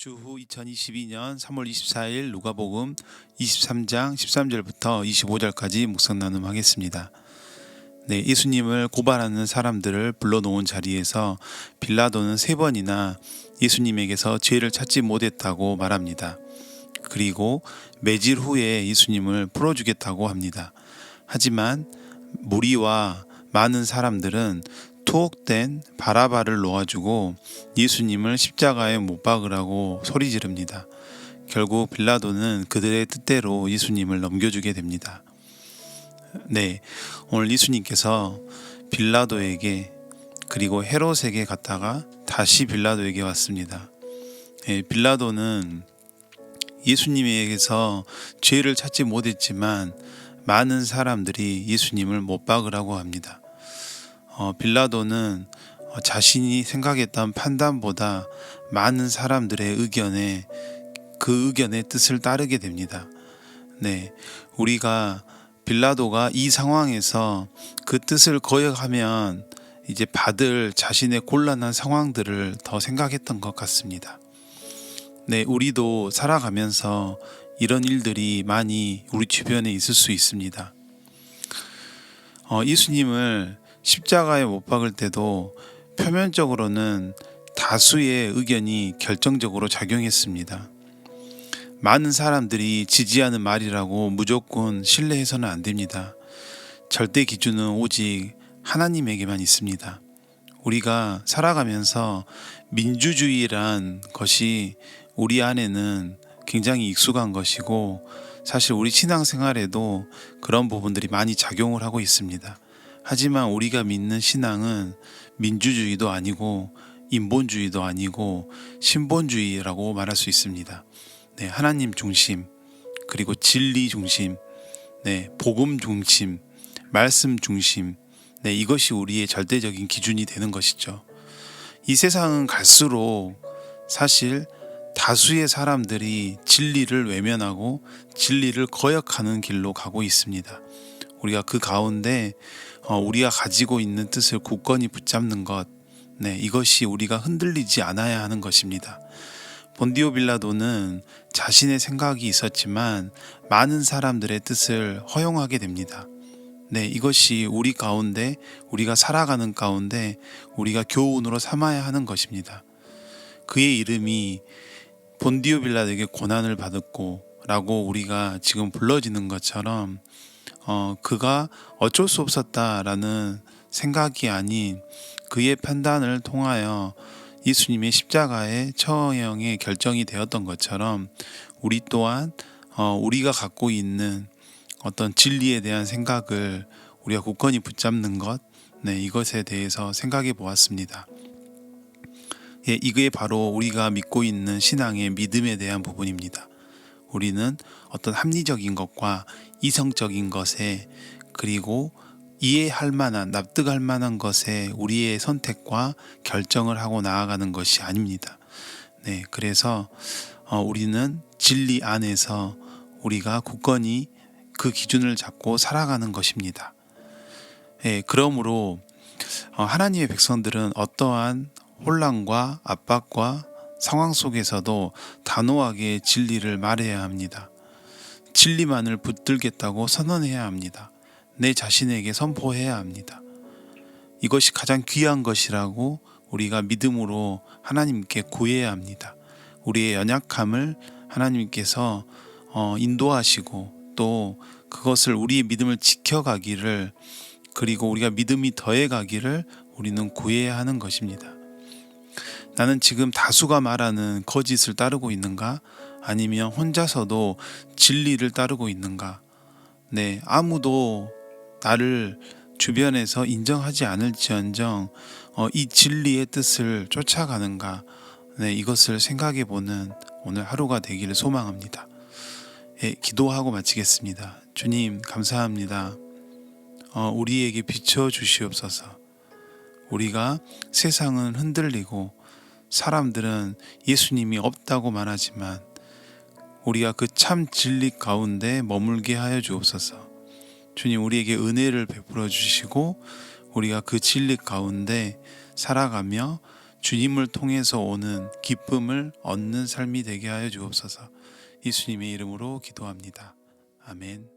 주후 2022년 3월 24일 누가복음 23장 13절부터 25절까지 묵상 나눔하겠습니다. 예수님을 고발하는 사람들을 불러놓은 자리에서 빌라도는 3번이나 예수님에게서 죄를 찾지 못했다고 말합니다. 그리고 매질 후에 예수님을 풀어주겠다고 합니다. 하지만 무리와 많은 사람들은 투옥된 바라바를 놓아주고 예수님을 십자가에 못 박으라고 소리 지릅니다. 결국 빌라도는 그들의 뜻대로 예수님을 넘겨주게 됩니다. 오늘 예수님께서 빌라도에게 그리고 헤롯에게 갔다가 다시 빌라도에게 왔습니다. 빌라도는 예수님에게서 죄를 찾지 못했지만 많은 사람들이 예수님을 못 박으라고 합니다. 빌라도는 자신이 생각했던 판단보다 많은 사람들의 그 의견의 뜻을 따르게 됩니다. 우리가 빌라도가 이 상황에서 그 뜻을 거역하면 이제 받을 자신의 곤란한 상황들을 더 생각했던 것 같습니다. 우리도 살아가면서 이런 일들이 많이 우리 주변에 있을 수 있습니다. 예수님을 십자가에 못 박을 때도 표면적으로는 다수의 의견이 결정적으로 작용했습니다. 많은 사람들이 지지하는 말이라고 무조건 신뢰해서는 안 됩니다. 절대 기준은 오직 하나님에게만 있습니다. 우리가 살아가면서 민주주의란 것이 우리 안에는 굉장히 익숙한 것이고 사실 우리 신앙생활에도 그런 부분들이 많이 작용을 하고 있습니다. 하지만 우리가 믿는 신앙은 민주주의도 아니고 인본주의도 아니고 신본주의라고 말할 수 있습니다. 하나님 중심, 그리고 진리 중심, 복음 중심, 말씀 중심, 이것이 우리의 절대적인 기준이 되는 것이죠. 이 세상은 갈수록 사실 다수의 사람들이 진리를 외면하고 진리를 거역하는 길로 가고 있습니다. 우리가 그 가운데 우리가 가지고 있는 뜻을 굳건히 붙잡는 것, 이것이 우리가 흔들리지 않아야 하는 것입니다. 본디오 빌라도는 자신의 생각이 있었지만 많은 사람들의 뜻을 허용하게 됩니다. 이것이 우리 가운데, 우리가 살아가는 가운데 우리가 교훈으로 삼아야 하는 것입니다. 그의 이름이 본디오 빌라도에게 고난을 받았고 라고 우리가 지금 불러지는 것처럼 그가 어쩔 수 없었다라는 생각이 아닌 그의 판단을 통하여 예수님의 십자가의 처형의 결정이 되었던 것처럼 우리 또한 우리가 갖고 있는 어떤 진리에 대한 생각을 우리가 굳건히 붙잡는 것, 이것에 대해서 생각해 보았습니다. 이게 바로 우리가 믿고 있는 신앙의 믿음에 대한 부분입니다. 우리는 어떤 합리적인 것과 이성적인 것에 그리고 이해할 만한, 납득할 만한 것에 우리의 선택과 결정을 하고 나아가는 것이 아닙니다. 그래서 우리는 진리 안에서 우리가 굳건히 그 기준을 잡고 살아가는 것입니다. 그러므로 하나님의 백성들은 어떠한 혼란과 압박과 상황 속에서도 단호하게 진리를 말해야 합니다. 진리만을 붙들겠다고 선언해야 합니다. 내 자신에게 선포해야 합니다. 이것이 가장 귀한 것이라고 우리가 믿음으로 하나님께 구해야 합니다. 우리의 연약함을 하나님께서 인도하시고 또 그것을 우리의 믿음을 지켜가기를 그리고 우리가 믿음이 더해가기를 우리는 구해야 하는 것입니다. 나는 지금 다수가 말하는 거짓을 따르고 있는가? 아니면 혼자서도 진리를 따르고 있는가? 아무도 나를 주변에서 인정하지 않을지언정 이 진리의 뜻을 쫓아가는가? 이것을 생각해 보는 오늘 하루가 되기를 소망합니다. 기도하고 마치겠습니다. 주님 감사합니다. 우리에게 비춰 주시옵소서. 우리가 세상은 흔들리고 사람들은 예수님이 없다고 말하지만 우리가 그 참 진리 가운데 머물게 하여 주옵소서. 주님 우리에게 은혜를 베풀어 주시고 우리가 그 진리 가운데 살아가며 주님을 통해서 오는 기쁨을 얻는 삶이 되게 하여 주옵소서. 예수님의 이름으로 기도합니다. 아멘.